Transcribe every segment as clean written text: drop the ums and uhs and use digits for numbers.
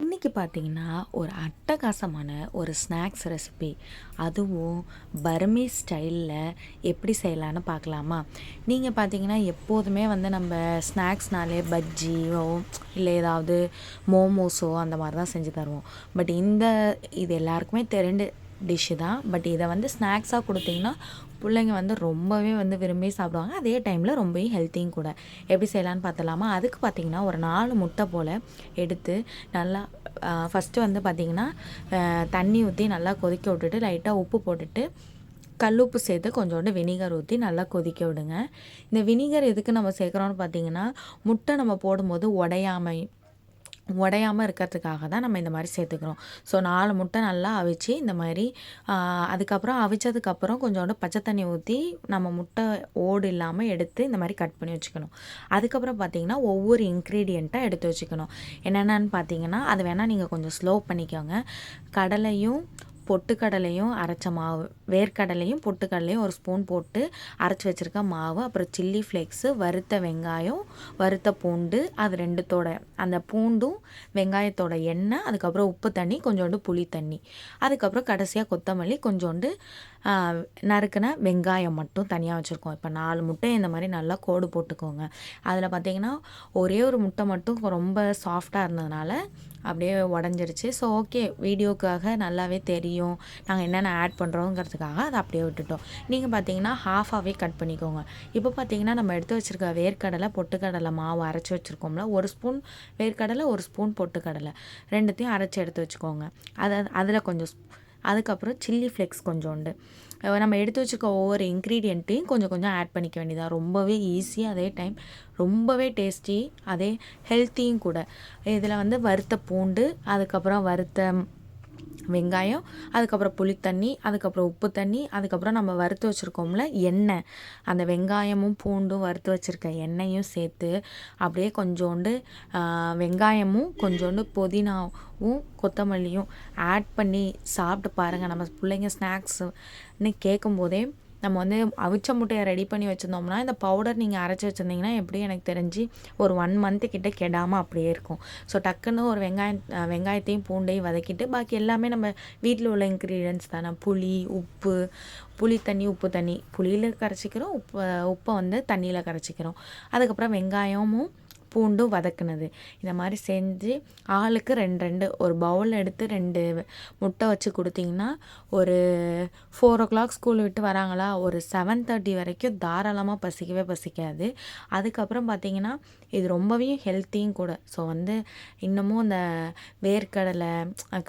இன்றைக்கி பார்த்தீங்கன்னா ஒரு அட்டகாசமான ஒரு ஸ்நாக்ஸ் ரெசிபி, அதுவும் பர்மீஸ் ஸ்டைலில் எப்படி செய்யலான்னு பார்க்கலாமா? நீங்கள் பார்த்தீங்கன்னா எப்போதுமே வந்து நம்ம ஸ்நாக்ஸ்னாலே பஜ்ஜியோ இல்லை ஏதாவது மோமோஸோ அந்த மாதிரி தான் செஞ்சு தருவோம். பட் இது எல்லாருக்குமே தெரிந்த டிஷ்ஷு தான். பட் இதை வந்து ஸ்நாக்ஸாக கொடுத்தீங்கன்னா பிள்ளைங்க வந்து ரொம்பவே வந்து விரும்பி சாப்பிடுவாங்க. அதே டைமில் ரொம்பவே ஹெல்த்தியும் கூட. எப்படி செய்யலான்னு பார்த்தலாமா? அதுக்கு பார்த்தீங்கன்னா ஒரு 4 முட்டை போல் எடுத்து நல்லா ஃபஸ்ட்டு வந்து பார்த்திங்கன்னா தண்ணி ஊற்றி நல்லா கொதிக்க விட்டுட்டு லைட்டாக உப்பு போட்டுட்டு கல்லுப்பு சேர்த்து கொஞ்சோண்டு வினிகர் ஊற்றி நல்லா கொதிக்க விடுங்க. இந்த வினிகர் எதுக்கு நம்ம சேர்க்குறோன்னு பார்த்தீங்கன்னா, முட்டை நம்ம போடும்போது உடையாமல் இருக்கிறதுக்காக தான் நம்ம இந்த மாதிரி சேர்த்துக்கிறோம். ஸோ 4 முட்டை நல்லா அவிச்சு இந்த மாதிரி அதுக்கப்புறம் அவிச்சதுக்கப்புறம் கொஞ்சோண்டு பச்சை தண்ணி ஊற்றி நம்ம முட்டை ஓடு இல்லாமல் எடுத்து இந்த மாதிரி கட் பண்ணி வச்சுக்கணும். அதுக்கப்புறம் பார்த்திங்கன்னா ஒவ்வொரு இன்க்ரீடியண்ட்டாக எடுத்து வச்சுக்கணும். என்னென்னு பார்த்தீங்கன்னா, அது வேணால் நீங்கள் கொஞ்சம் ஸ்லோ பண்ணிக்கோங்க. கடலையும் பொட்டுக்கடலையும் அரைச்ச மாவு, வேர்க்கடலையும் பொட்டுக்கடலையும் ஒரு ஸ்பூன் போட்டு அரைச்சி வச்சுருக்க மாவு, அப்புறம் சில்லி ஃப்ளேக்ஸு, வறுத்த வெங்காயம், வறுத்த பூண்டு, அது ரெண்டுத்தோட அந்த பூண்டும் வெங்காயத்தோட எண்ணெய், அதுக்கப்புறம் உப்பு தண்ணி, கொஞ்சோண்டு புளி தண்ணி, அதுக்கப்புறம் கடைசியாக கொத்தமல்லி, கொஞ்சோண்டு நறுக்கின வெங்காயம் மட்டும் தனியாக வச்சுருக்கோம். இப்போ 4 முட்டை இந்த மாதிரி நல்லா கோடு போட்டுக்கோங்க. அதில் பார்த்திங்கன்னா ஒரே ஒரு முட்டை மட்டும் ரொம்ப சாஃப்டாக இருந்ததுனால அப்படியே உடஞ்சிருச்சு. ஸோ ஓகே, வீடியோக்காக நல்லாவே தெரியும் நாங்கள் என்னென்ன ஆட் பண்ணுறோங்கிறதுக்காக அதை அப்படியே விட்டுட்டோம். நீங்கள் பார்த்தீங்கன்னா ஹாஃபாகவே கட் பண்ணிக்கோங்க. இப்போ பார்த்தீங்கன்னா நம்ம எடுத்து வச்சுருக்க வேர்க்கடலை பொட்டுக்கடலை மாவு அரைச்சி வச்சுருக்கோம்ல, 1 ஸ்பூன் வேர்க்கடலை 1 ஸ்பூன் பொட்டுக்கடலை ரெண்டுத்தையும் அரைச்சி எடுத்து வச்சுக்கோங்க. அதில் கொஞ்சம் அதுக்கப்புறம் சில்லி ஃப்ளேக்ஸ் கொஞ்சோண்டு, நம்ம எடுத்து வச்சுக்க ஒவ்வொரு இன்க்ரீடியண்ட்டையும் கொஞ்சம் கொஞ்சம் ஆட் பண்ணிக்க வேண்டியதாக. ரொம்பவே ஈஸி, அதே டைம் ரொம்பவே டேஸ்டி, அதே ஹெல்த்தியும் கூட. இதில் வந்து வறுத்த பூண்டு, அதுக்கப்புறம் வறுத்த வெங்காயம், அதுக்கப்புறம் புளித்தண்ணி, அதுக்கப்புறம் உப்பு தண்ணி, அதுக்கப்புறம் நம்ம வறுத்து வச்சுருக்கோம்ல எண்ணெய், அந்த வெங்காயமும் பூண்டும் வறுத்து வச்சுருக்க எண்ணெயும் சேர்த்து அப்படியே கொஞ்சோண்டு வெங்காயமும் கொஞ்சோண்டு புதினாவும் கொத்தமல்லியும் ஆட் பண்ணி சாப்பிட்டு பாருங்கள். நம்ம பிள்ளைங்க ஸ்நாக்ஸ்ன்னு கேட்கும்போதே நம்ம வந்து அவிச்ச முட்டையை ரெடி பண்ணி வச்சுருந்தோம்னா, இந்த பவுடர் நீங்கள் அரைச்சி வச்சுருந்தீங்கன்னா எப்படியும் எனக்கு தெரிஞ்சு ஒரு 1 மந்த்து கிட்ட கெடாமல் அப்படியே இருக்கும். ஸோ டக்குன்னு ஒரு வெங்காயத்தையும் பூண்டையும் வதக்கிட்டு பாக்கி எல்லாமே நம்ம வீட்டில் உள்ள இன்க்ரீடியன்ட்ஸ் தானே. புளி, உப்பு, புளி தண்ணி, உப்பு தண்ணி, புளியில் கரைச்சிக்கிறோம், உப்பை வந்து தண்ணியில் கரைச்சிக்கிறோம். அதுக்கப்புறம் வெங்காயமும் பூண்டும் வதக்குனது இந்த மாதிரி செஞ்சு ஆளுக்கு 2 ஒரு பவுல் எடுத்து 2 முட்டை வச்சு கொடுத்தீங்கன்னா, ஒரு 4 o'clock ஸ்கூல் விட்டு வராங்களா, ஒரு 7:30 வரைக்கும் தாராளமாக பசிக்கவே பசிக்காது. அதுக்கப்புறம் பார்த்திங்கன்னா இது ரொம்பவே ஹெல்த்தியும் கூட. ஸோ வந்து இன்னமும் இந்த வேர்க்கடலை,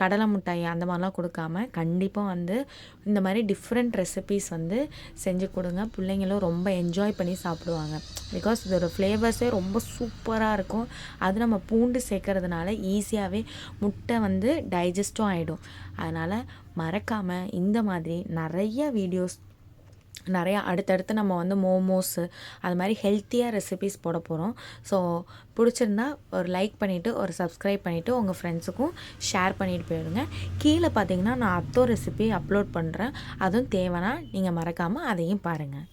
கடலை மிட்டாய் அந்த மாதிரிலாம் கொடுக்காம கண்டிப்பாக வந்து இந்த மாதிரி டிஃப்ரெண்ட் ரெசிபீஸ் வந்து செஞ்சு கொடுங்க. பிள்ளைங்களும் ரொம்ப என்ஜாய் பண்ணி சாப்பிடுவாங்க. பிகாஸ் இதோட ஃப்ளேவர்ஸே ரொம்ப சூப்பராக இருக்கும். அது நம்ம பூண்டு சேர்க்கறதுனால ஈஸியாகவே முட்டை வந்து டைஜஸ்ட்டும் ஆகிடும். அதனால் மறக்காமல் இந்த மாதிரி நிறையா அடுத்தடுத்து நம்ம வந்து மோமோஸு அது மாதிரி ஹெல்த்தியாக ரெசிபீஸ் போட போகிறோம். ஸோ பிடிச்சிருந்தா ஒரு லைக் பண்ணிவிட்டு ஒரு சப்ஸ்கிரைப் பண்ணிவிட்டு உங்கள் ஃப்ரெண்ட்ஸுக்கும் ஷேர் பண்ணிட்டு போயிடுங்க. கீழே பார்த்தீங்கன்னா நான் ரெசிபி அப்லோட் பண்ணுறேன். அதுவும் தேவைன்னா நீங்கள் மறக்காமல் அதையும் பாருங்கள்.